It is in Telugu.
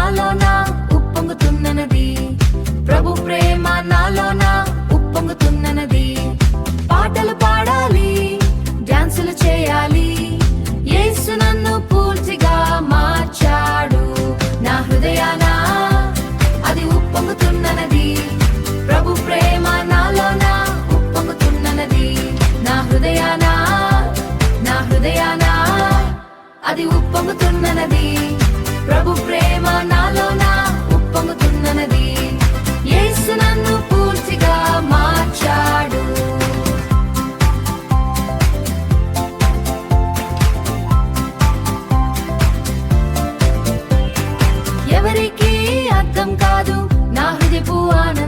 నాలోన ఉప్పొంగుతున్నది, ప్రభు ప్రేమ నాలోన ఉప్పొంగుతున్నది. పాటలు పాడాలి, డాన్సులు చేయాలి, యేసు నన్ను పూర్తిగా మార్చాడు. నా హృదయాన అది ఉప్పొంగుతున్నది, ప్రభు ప్రేమ నాలోన ఉప్పొంగుతున్నది. నా హృదయాన అది ఉప్పొంగుతున్నది, ప్రభు ప్రేమ నాలోన ఉప్పొంగుతున్నది. యేసు నన్ను పూర్తిగా మార్చాడు. ఎవరికి అర్థం కాదు నా హృదయపు ఆనందం,